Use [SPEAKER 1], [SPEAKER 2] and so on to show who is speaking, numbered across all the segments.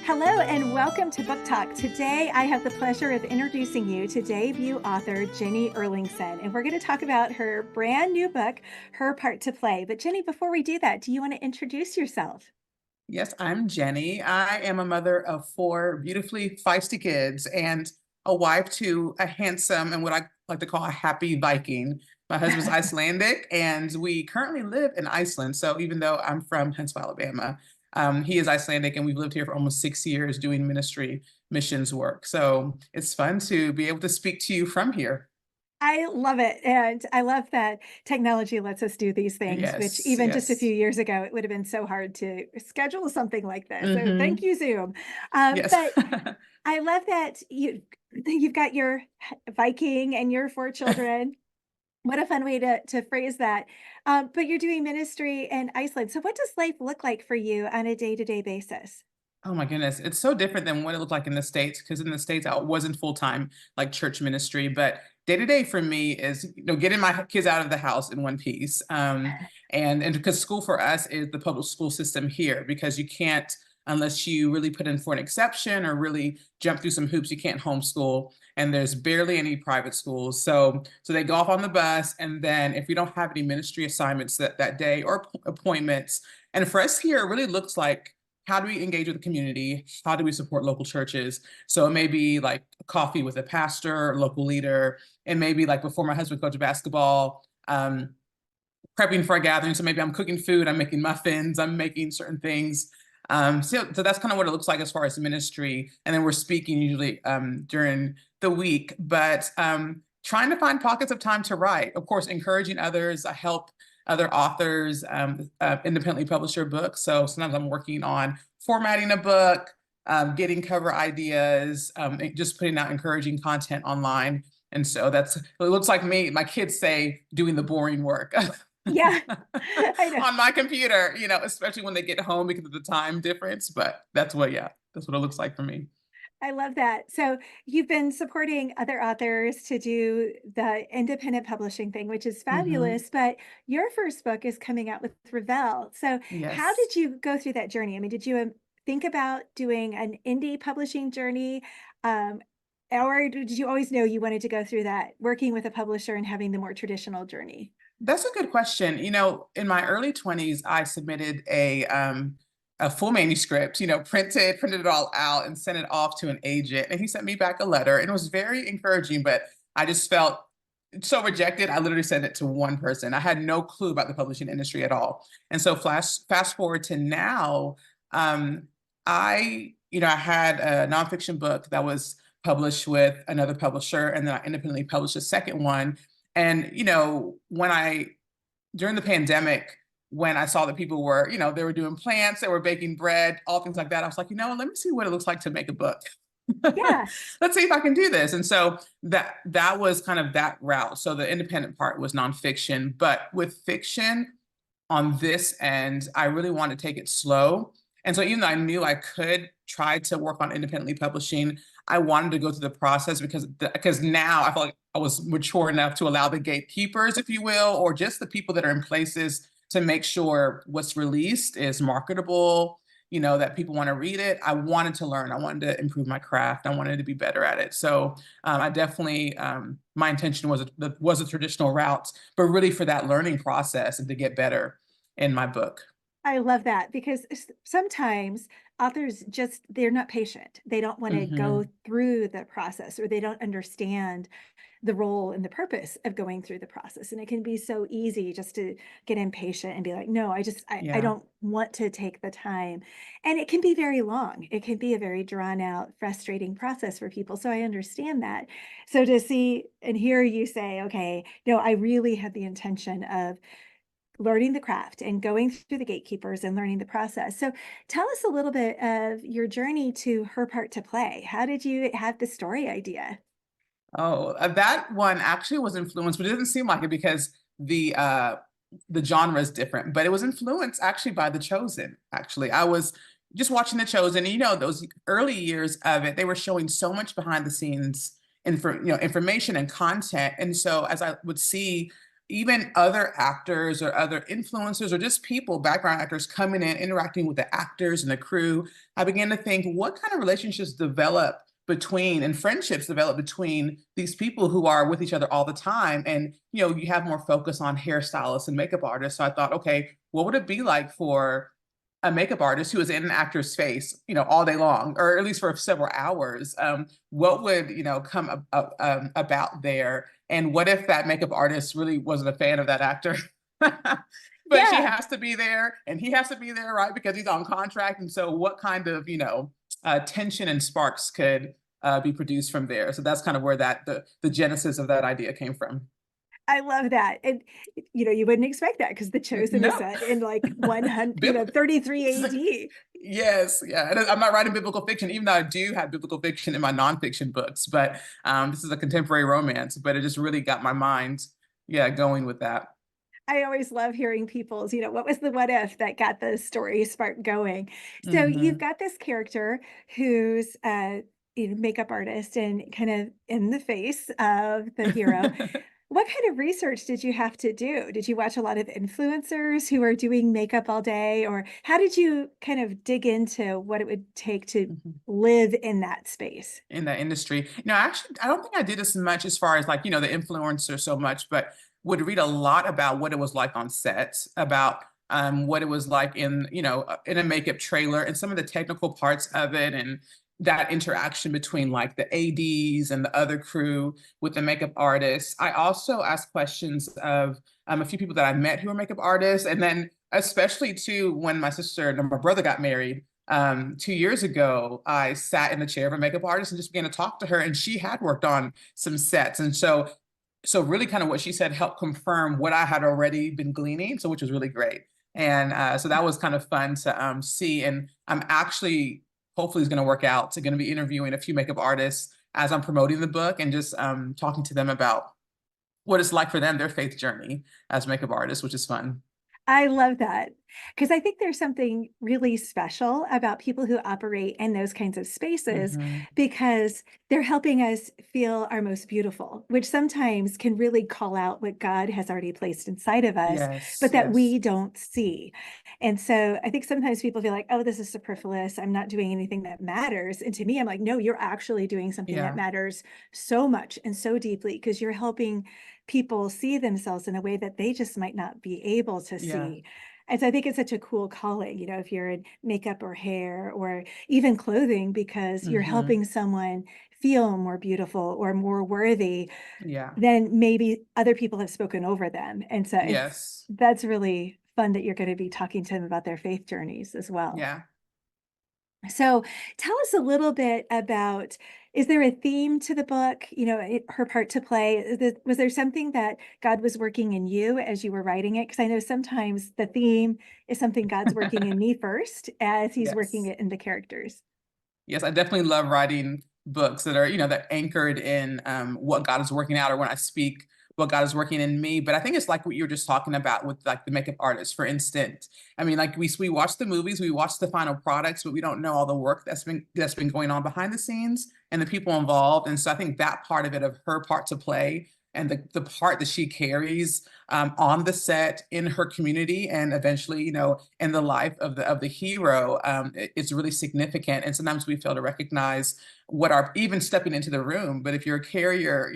[SPEAKER 1] Hello and welcome to Book Talk. Today I have the pleasure of introducing you to debut author Jenny Erlingsson, and we're going to talk about her brand new book, Her Part to Play. But Jenny, before we do that, do you want to introduce yourself?
[SPEAKER 2] Yes, I'm Jenny. I am a mother of four beautifully feisty kids and a wife to a handsome and what I like to call a happy Viking. My husband's Icelandic, and we currently live in Iceland. So even though I'm from Huntsville, Alabama, he is Icelandic, and we've lived here for almost 6 years doing ministry missions work. So it's fun to be able to speak to you from here.
[SPEAKER 1] I love it. And I love that technology lets us do these things, which
[SPEAKER 2] Yes,
[SPEAKER 1] even just a few
[SPEAKER 2] yes.
[SPEAKER 1] years ago, it would have been so hard to schedule something like this. So thank
[SPEAKER 2] Hmm.
[SPEAKER 1] you, Zoom.
[SPEAKER 2] Yes.
[SPEAKER 1] But I love that you've got your Viking and your four children. What a fun way to phrase that. But you're doing ministry in Iceland. So what does life look like for you on a day-to-day basis?
[SPEAKER 2] Oh my goodness. It's so different than what it looked like in the States, because in the States I wasn't full-time like church ministry, but day to day for me is, getting my kids out of the house in one piece. And because school for us is the public school system here, because you can't, unless you really put in for an exception or really jump through some hoops, you can't homeschool. And there's barely any private schools. So they go off on the bus. And then if you don't have any ministry assignments that day or appointments, and for us here, it really looks like, how do we engage with the community? How do we support local churches? So it may be like a coffee with a pastor, or local leader. It may be like before my husband coached basketball, prepping for a gathering. So maybe I'm cooking food, I'm making muffins, I'm making certain things. So that's kind of what it looks like as far as ministry. And then we're speaking usually during the week, but trying to find pockets of time to write. Of course, encouraging others. I help other authors independently publish their books. So sometimes I'm working on formatting a book, getting cover ideas, just putting out encouraging content online. And so it looks like me, my kids say, doing the boring work
[SPEAKER 1] Yeah, I know.
[SPEAKER 2] on my computer, especially when they get home because of the time difference. But yeah, that's what it looks like for me.
[SPEAKER 1] I love that. So you've been supporting other authors to do the independent publishing thing, which is
[SPEAKER 2] Hmm.
[SPEAKER 1] fabulous. But your first book is coming out with Revell. So how
[SPEAKER 2] Yes.
[SPEAKER 1] did you go through that journey? I mean, did you think about doing an indie publishing journey? Um, or did you always know you wanted to go through that, working with a publisher and having the more traditional journey?
[SPEAKER 2] That's a good question. In my early 20s, I submitted a full manuscript, printed it all out and sent it off to an agent. And he sent me back a letter, and it was very encouraging, but I just felt so rejected. I literally sent it to one person. I had no clue about the publishing industry at all. And so fast forward to now, I had a nonfiction book that was published with another publisher, and then I independently published a second one. And during the pandemic, when I saw that people were, they were doing plants, they were baking bread, all things like that, I was like, let me see what it looks like to make a book.
[SPEAKER 1] Yeah.
[SPEAKER 2] Let's see if I can do this. And so that was kind of that route. So the independent part was nonfiction, but with fiction on this end, I really wanted to take it slow. And so even though I knew I could try to work on independently publishing, I wanted to go through the process because now I felt like I was mature enough to allow the gatekeepers, if you will, or just the people that are in places to make sure what's released is marketable, that people want to read it. I wanted to learn. I wanted to improve my craft. I wanted to be better at it. So I definitely, my intention was a traditional route, but really for that learning process and to get better in my book.
[SPEAKER 1] I love that because sometimes authors they're not patient. They don't want to go
[SPEAKER 2] Hmm.
[SPEAKER 1] through the process, or they don't understand the role and the purpose of going through the process. And it can be so easy just to get impatient and be like, no, I
[SPEAKER 2] Yeah.
[SPEAKER 1] don't want to take the time. And it can be very long. It can be a very drawn out, frustrating process for people. So I understand that. So to see and hear you say, okay, no, I really had the intention of learning the craft and going through the gatekeepers and learning the process. So tell us a little bit of your journey to Her Part to Play. How did you have the story idea?
[SPEAKER 2] Oh, that one actually was influenced, but it didn't seem like it because the genre is different. But it was influenced actually by The Chosen. Actually, I was just watching The Chosen, and those early years of it, they were showing so much behind the scenes information and content. And so as I would see even other actors or other influencers or just people, background actors coming in, interacting with the actors and the crew, I began to think, what kind of relationships develop between and friendships develop between these people who are with each other all the time? And, you have more focus on hairstylists and makeup artists. So I thought, okay, what would it be like for a makeup artist who is in an actor's face, all day long, or at least for several hours? What would, come about there? And what if that makeup artist really wasn't a fan of that actor? But she
[SPEAKER 1] Yeah.
[SPEAKER 2] has to be there and he has to be there, right? Because he's on contract. And so what kind of, tension and sparks could be produced from there? So that's kind of where the genesis of that idea came from.
[SPEAKER 1] I love that. And you wouldn't expect that because The Chosen is
[SPEAKER 2] No.
[SPEAKER 1] set in like 100, 33 AD.
[SPEAKER 2] Yes, yeah. And I'm not writing biblical fiction, even though I do have biblical fiction in my nonfiction books. But this is a contemporary romance. But it just really got my mind, yeah, going with that.
[SPEAKER 1] I always love hearing people's, what was the what if that got the story spark going. So you've
[SPEAKER 2] Hmm.
[SPEAKER 1] got this character who's makeup artist and kind of in the face of the hero. What kind of research did you have to do? Did you watch a lot of influencers who are doing makeup all day, or how did you kind of dig into what it would take to live in that space?
[SPEAKER 2] In that industry. No, actually, I don't think I did as much as far as like, the influencer so much, but would read a lot about what it was like on set, about what it was like in a makeup trailer and some of the technical parts of it and that interaction between like the ADs and the other crew with the makeup artists. I also asked questions of a few people that I met who were makeup artists. And then especially too, when my sister and my brother got married, 2 years ago, I sat in the chair of a makeup artist and just began to talk to her, and she had worked on some sets. And so really kind of what she said helped confirm what I had already been gleaning, so which was really great. And so that was kind of fun to see. And I'm actually hopefully is going to work out. So going to be interviewing a few makeup artists as I'm promoting the book and just talking to them about what it's like for them, their faith journey as makeup artists, which is fun.
[SPEAKER 1] I love that because I think there's something really special about people who operate in those kinds of spaces
[SPEAKER 2] Hmm.
[SPEAKER 1] because they're helping us feel our most beautiful, which sometimes can really call out what God has already placed inside of us,
[SPEAKER 2] Yes,
[SPEAKER 1] but that
[SPEAKER 2] yes.
[SPEAKER 1] we don't see. And so I think sometimes people feel like, oh, this is superfluous. I'm not doing anything that matters. And to me, I'm like, no, you're actually doing something that
[SPEAKER 2] Yeah,
[SPEAKER 1] matters so much and so deeply because you're helping people see themselves in a way that they just might not be able to
[SPEAKER 2] yeah.
[SPEAKER 1] see. And so I think it's such a cool calling, if you're in makeup or hair or even clothing, because you're
[SPEAKER 2] Hmm.
[SPEAKER 1] helping someone feel more beautiful or more worthy
[SPEAKER 2] Yeah.
[SPEAKER 1] than maybe other people have spoken over them. And so
[SPEAKER 2] Yes.
[SPEAKER 1] that's really fun that you're going to be talking to them about their faith journeys as well.
[SPEAKER 2] Yeah.
[SPEAKER 1] So tell us a little bit about, is there a theme to the book? Her part to play. Was there something that God was working in you as you were writing it? Because I know sometimes the theme is something God's working in me first as he's working
[SPEAKER 2] Yes.
[SPEAKER 1] it in the characters.
[SPEAKER 2] Yes, I definitely love writing books that are, that anchored in what God is working out, or when I speak, what God is working in me. But I think it's like what you were just talking about with like the makeup artist, for instance. I mean, like we watch the movies, we watch the final products, but we don't know all the work that's been going on behind the scenes and the people involved. And so I think that part of it, of her part to play and the part that she carries on the set, in her community, and eventually, in the life of the hero, it's really significant. And sometimes we fail to recognize what are even stepping into the room. But if you're a carrier,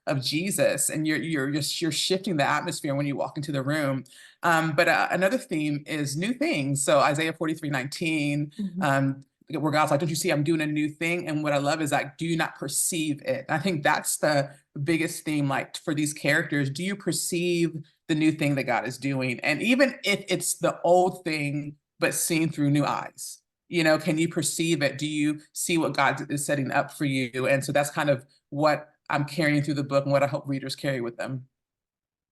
[SPEAKER 2] of Jesus, and you're shifting the atmosphere when you walk into the room. But another theme is new things. So Isaiah 43:19.
[SPEAKER 1] Mhm.
[SPEAKER 2] Where God's like, don't you see I'm doing a new thing? And what I love is like, do you not perceive it? I think that's the biggest theme, like for these characters. Do you perceive the new thing that God is doing? And even if it's the old thing, but seen through new eyes, can you perceive it? Do you see what God is setting up for you? And so that's kind of what I'm carrying through the book and what I hope readers carry with them.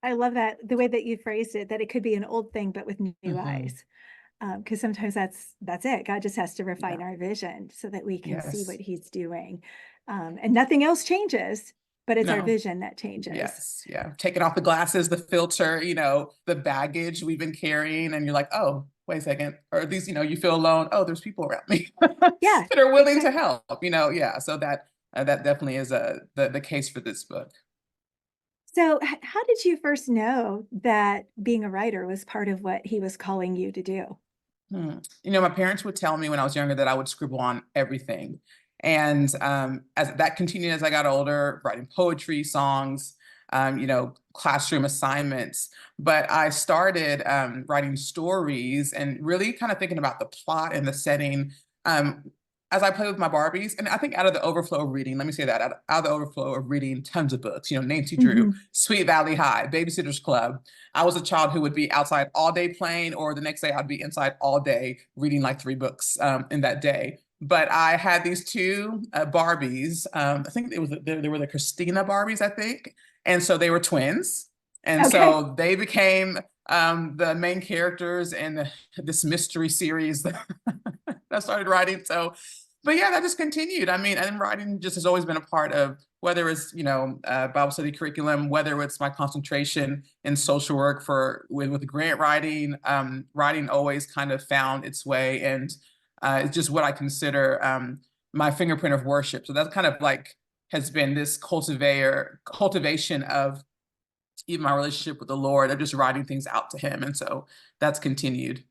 [SPEAKER 1] I love that the way that you phrased it, that it could be an old thing, but with new
[SPEAKER 2] Hmm.
[SPEAKER 1] eyes. Because sometimes that's it. God just has to refine
[SPEAKER 2] Yeah.
[SPEAKER 1] our vision so that we can see what
[SPEAKER 2] Yes.
[SPEAKER 1] he's doing. And nothing else changes, but it's our
[SPEAKER 2] No.
[SPEAKER 1] vision that changes.
[SPEAKER 2] Yes. Yeah. Taking off the glasses, the filter, the baggage we've been carrying, and you're like, oh, wait a second. Or at least, you feel alone. Oh, there's people around me
[SPEAKER 1] Yeah,
[SPEAKER 2] that are willing to
[SPEAKER 1] exactly.
[SPEAKER 2] help. Yeah. So that definitely is the case for this book.
[SPEAKER 1] So, how did you first know that being a writer was part of what he was calling you to do?
[SPEAKER 2] My parents would tell me when I was younger that I would scribble on everything. And as that continued as I got older, writing poetry, songs, classroom assignments. But I started writing stories and really kind of thinking about the plot and the setting um, as I played with my Barbies. And I think out of the overflow of reading, let me say that, out of the overflow of reading tons of books, Nancy Drew,
[SPEAKER 1] Mhm.
[SPEAKER 2] Sweet Valley High, Babysitter's Club. I was a child who would be outside all day playing, or the next day I'd be inside all day reading like 3 books in that day. But I had these two Barbies. I think they were the Christina Barbies, I think, and so they were twins, and
[SPEAKER 1] Okay.
[SPEAKER 2] so they became the main characters in this mystery series that I started writing. So, but yeah, that just continued. I mean, and writing just has always been a part of whether it's Bible study curriculum, whether it's my concentration in social work with grant writing. Writing always kind of found its way, and it's just what I consider my fingerprint of worship. So that's kind of like has been this cultivation of even my relationship with the Lord, of just writing things out to Him, and so that's continued.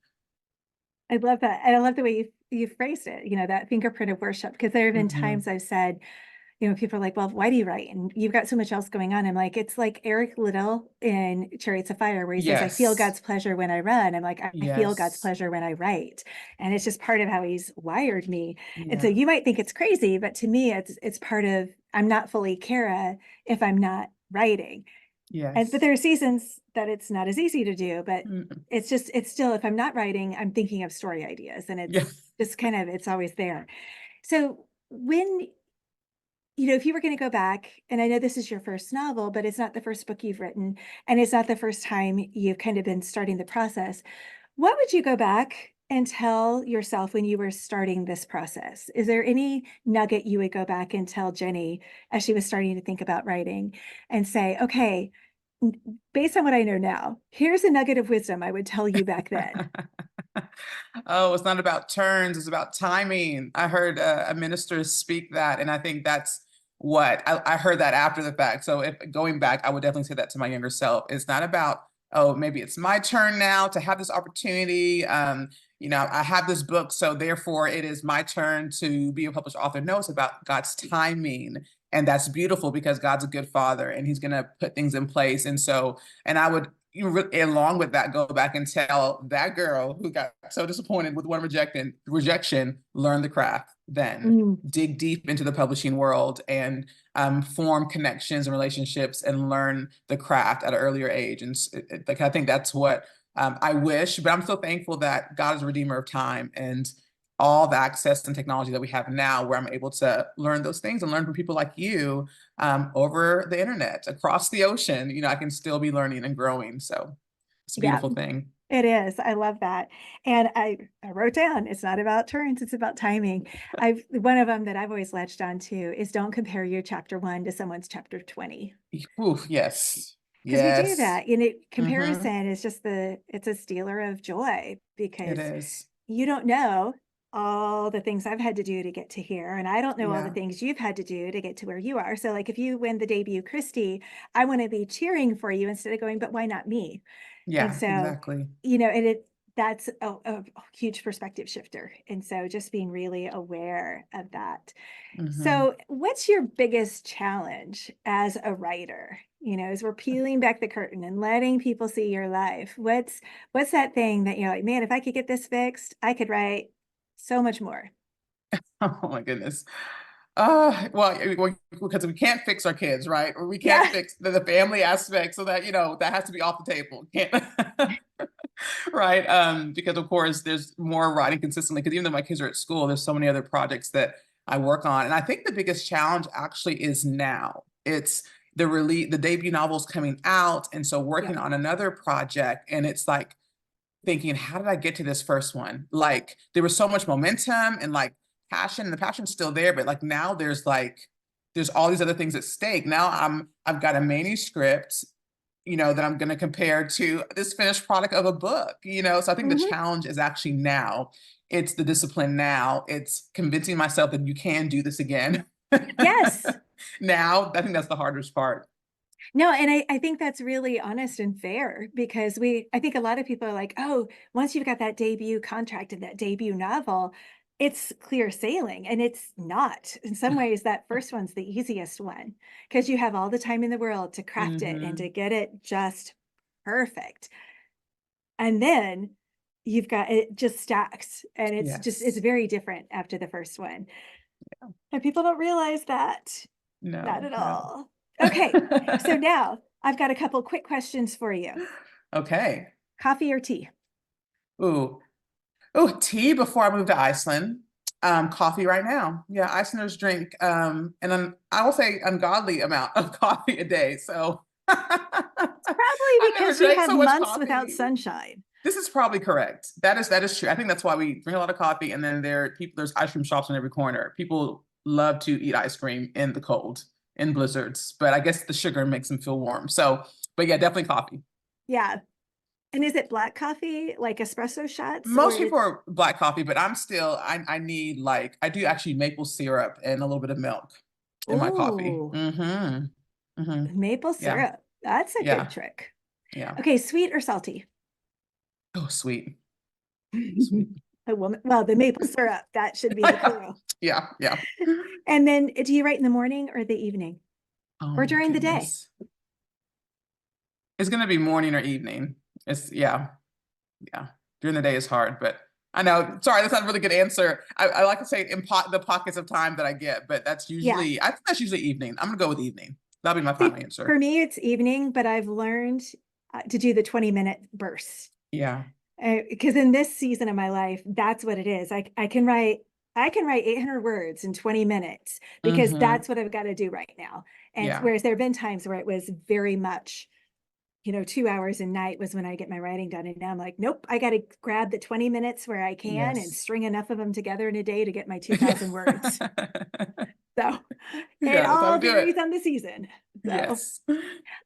[SPEAKER 1] I love that. And I love the way you phrased it, that fingerprint of worship. Because there have been
[SPEAKER 2] Hmm.
[SPEAKER 1] times I've said, people are like, well, why do you write? And you've got so much else going on. I'm like, it's like Eric Liddell in Chariots of Fire, where he says, I feel
[SPEAKER 2] Yes.
[SPEAKER 1] God's pleasure when I run. I'm like, I feel God's
[SPEAKER 2] Yes.
[SPEAKER 1] pleasure when I write. And it's just part of how he's wired me. And so
[SPEAKER 2] Yeah.
[SPEAKER 1] you might think it's crazy, but to me, it's part of I'm not fully Kara if I'm not writing. But
[SPEAKER 2] Yes.
[SPEAKER 1] there are seasons that it's not as easy to do, but
[SPEAKER 2] Mm.
[SPEAKER 1] it's still, if I'm not writing, I'm thinking of story ideas, and
[SPEAKER 2] Yeah.
[SPEAKER 1] it's just kind of, it's always there. So when, if you were going to go back, and I know this is your first novel, but it's not the first book you've written, and it's not the first time you've kind of been starting the process, what would you go back and tell yourself when you were starting this process? Is there any nugget you would go back and tell Jenny as she was starting to think about writing and say, okay, based on what I know now, here's a nugget of wisdom I would tell you back then?
[SPEAKER 2] Oh, it's not about turns, it's about timing. I heard a minister speak that, and I think that's what I heard that after the fact. So if going back, I would definitely say that to my younger self. It's not about, oh, maybe it's my turn now to have this opportunity. I have this book, so therefore it is my turn to be a published author. No, it's about God's timing. And that's beautiful because God's a good father and he's going to put things in place. And so, and I would along with that, go back and tell that girl who got so disappointed with one rejection, learn the craft, then
[SPEAKER 1] Mm,
[SPEAKER 2] dig deep into the publishing world and form connections and relationships and learn the craft at an earlier age. And like I think that's what I wish, but I'm so thankful that God is a redeemer of time and all the access and technology that we have now, where I'm able to learn those things and learn from people like you over the internet, across the ocean. I can still be learning and growing. So it's a
[SPEAKER 1] yeah,
[SPEAKER 2] beautiful thing.
[SPEAKER 1] it is. I love that. And I wrote down, it's not about turns, it's about timing. One of them that I've always latched on to is don't compare your chapter 1 to someone's chapter 20.
[SPEAKER 2] Oof, yes.
[SPEAKER 1] Because we do
[SPEAKER 2] Yes.
[SPEAKER 1] that. And
[SPEAKER 2] Mm-hmm.
[SPEAKER 1] comparison is just it's a stealer of joy,
[SPEAKER 2] It
[SPEAKER 1] because
[SPEAKER 2] is.
[SPEAKER 1] you don't know all the things I've had to do to get to here. And I don't know all the
[SPEAKER 2] Yeah.
[SPEAKER 1] things you've had to do to get to where you are. So, like, if you win the debut Christie, I want to be cheering for you instead of going, but why not me? And
[SPEAKER 2] Yeah,
[SPEAKER 1] so,
[SPEAKER 2] exactly.
[SPEAKER 1] and that's a huge perspective shifter. And so just being really aware of that.
[SPEAKER 2] Mm-hmm.
[SPEAKER 1] So, what's your biggest challenge as a writer? As we're peeling back the curtain and letting people see your life, what's that thing that you're like, man, if I could get this fixed, I could write so much more.
[SPEAKER 2] Oh my goodness. Because we can't fix our kids, right? Or we can't
[SPEAKER 1] Yeah.
[SPEAKER 2] fix the family aspect, so that that has to be off the table. Can't right? Because of course there's more writing consistently. Because even though my kids are at school, there's so many other projects that I work on, and I think the biggest challenge actually is now. It's the debut novel's coming out, and so working
[SPEAKER 1] Yep.
[SPEAKER 2] on another project, and it's like thinking, how did I get to this first one? Like there was so much momentum and like passion, and the passion's still there, but like now there's all these other things at stake. Now I've got a manuscript, that I'm going to compare to this finished product of a book, So I think the
[SPEAKER 1] Hmm.
[SPEAKER 2] challenge is actually now. It's the discipline now. It's convincing myself that you can do this again.
[SPEAKER 1] Yes.
[SPEAKER 2] Now, I think that's the hardest part.
[SPEAKER 1] No, and I think that's really honest and fair because I think a lot of people are like, oh, once you've got that debut contract and that debut novel, it's clear sailing. And it's not. In some ways, that first one's the easiest one because you have all the time in the world to craft it and to
[SPEAKER 2] Hmm.
[SPEAKER 1] get it just perfect. And then you've got it just stacks and it's
[SPEAKER 2] Yes.
[SPEAKER 1] very different after the first one. And people don't realize that. Not
[SPEAKER 2] No,
[SPEAKER 1] at
[SPEAKER 2] no.
[SPEAKER 1] all. Okay, so now I've got a couple quick questions for you.
[SPEAKER 2] Okay.
[SPEAKER 1] Coffee or tea?
[SPEAKER 2] Ooh. Ooh, tea before I moved to Iceland. Coffee right now. Yeah, Icelanders drink I will say ungodly amount of coffee a day. So
[SPEAKER 1] Probably
[SPEAKER 2] I've never
[SPEAKER 1] because you
[SPEAKER 2] drank
[SPEAKER 1] have
[SPEAKER 2] so much
[SPEAKER 1] months without
[SPEAKER 2] coffee.
[SPEAKER 1] sunshine.
[SPEAKER 2] This is probably correct. That is true. I think that's why we drink a lot of coffee, and then there's ice cream shops on every corner. People love to eat ice cream in the cold, in blizzards, but I guess the sugar makes them feel warm. So, but yeah, definitely coffee.
[SPEAKER 1] Yeah. And is it black coffee, like espresso shots, or
[SPEAKER 2] Most
[SPEAKER 1] it
[SPEAKER 2] people are black coffee, but I need like I do actually maple syrup and a little bit of milk in my coffee.
[SPEAKER 1] oh,
[SPEAKER 2] Mm-hmm.
[SPEAKER 1] maple
[SPEAKER 2] Yeah.
[SPEAKER 1] syrup. That's a good
[SPEAKER 2] Yeah.
[SPEAKER 1] trick.
[SPEAKER 2] Yeah.
[SPEAKER 1] Okay, sweet or salty?
[SPEAKER 2] Oh, sweet. Sweet.
[SPEAKER 1] A woman, well, the maple syrup, that should be the clue.
[SPEAKER 2] Yeah. Yeah.
[SPEAKER 1] And then do you write in the morning or the evening
[SPEAKER 2] Oh
[SPEAKER 1] or
[SPEAKER 2] my
[SPEAKER 1] during the day?
[SPEAKER 2] goodness. It's gonna be morning or evening. It's yeah. Yeah. During the day is hard, but I know. Sorry, that's not a really good answer. I like to say in the pockets of time that I get, but
[SPEAKER 1] Yeah.
[SPEAKER 2] I think that's usually evening. I'm gonna go with evening. That'll be my
[SPEAKER 1] See,
[SPEAKER 2] final answer.
[SPEAKER 1] for me, it's evening, but I've learned to do the 20-minute bursts.
[SPEAKER 2] Yeah.
[SPEAKER 1] Because in this season of my life, that's what it is. I can write 800 words in 20 minutes because
[SPEAKER 2] Mm-hmm.
[SPEAKER 1] that's what I've got to do right now. And
[SPEAKER 2] Yeah.
[SPEAKER 1] whereas there have been times where it was very much, 2 hours a night was when I get my writing done. And now I'm like, nope, I got to grab the 20 minutes where I can and
[SPEAKER 2] Yes.
[SPEAKER 1] string enough of them together in a day to get my
[SPEAKER 2] Yeah.
[SPEAKER 1] 2,000 words. So it
[SPEAKER 2] Yeah, that's how we
[SPEAKER 1] all
[SPEAKER 2] do it.
[SPEAKER 1] varies on the season. So.
[SPEAKER 2] Yes.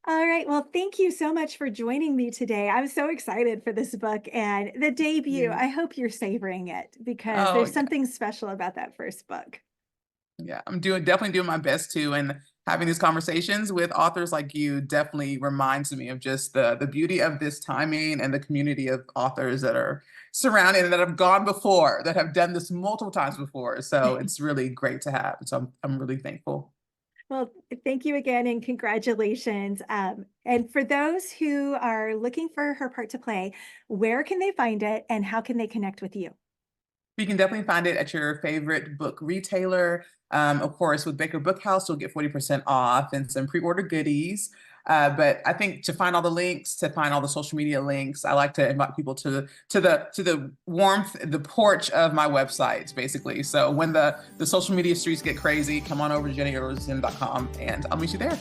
[SPEAKER 1] All right. Well, thank you so much for joining me today. I'm so excited for this book and the debut.
[SPEAKER 2] You.
[SPEAKER 1] I hope you're savoring it because
[SPEAKER 2] Oh
[SPEAKER 1] there's
[SPEAKER 2] yeah.
[SPEAKER 1] something special about that first book.
[SPEAKER 2] Yeah. I'm doing definitely doing my best too. And having these conversations with authors like you definitely reminds me of just the beauty of this timing and the community of authors that are surrounded and that have gone before, that have done this multiple times before. So it's really great to have. So I'm really thankful.
[SPEAKER 1] Well, thank you again and congratulations. And for those who are looking for her part to play, where can they find it and how can they connect with you?
[SPEAKER 2] You can definitely find it at your favorite book retailer. Of course, with Baker Bookhouse, you'll get 40% off and some pre-order goodies. But I think to find all the links, to find all the social media links, I like to invite people to the warmth, the porch of my website, basically. So when the social media streets get crazy, come on over to jennierlingsson.com and I'll meet you there.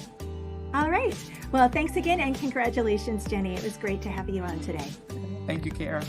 [SPEAKER 1] All right. Well, thanks again and congratulations, Jenny. It was great to have you on today.
[SPEAKER 2] Thank you, Kara.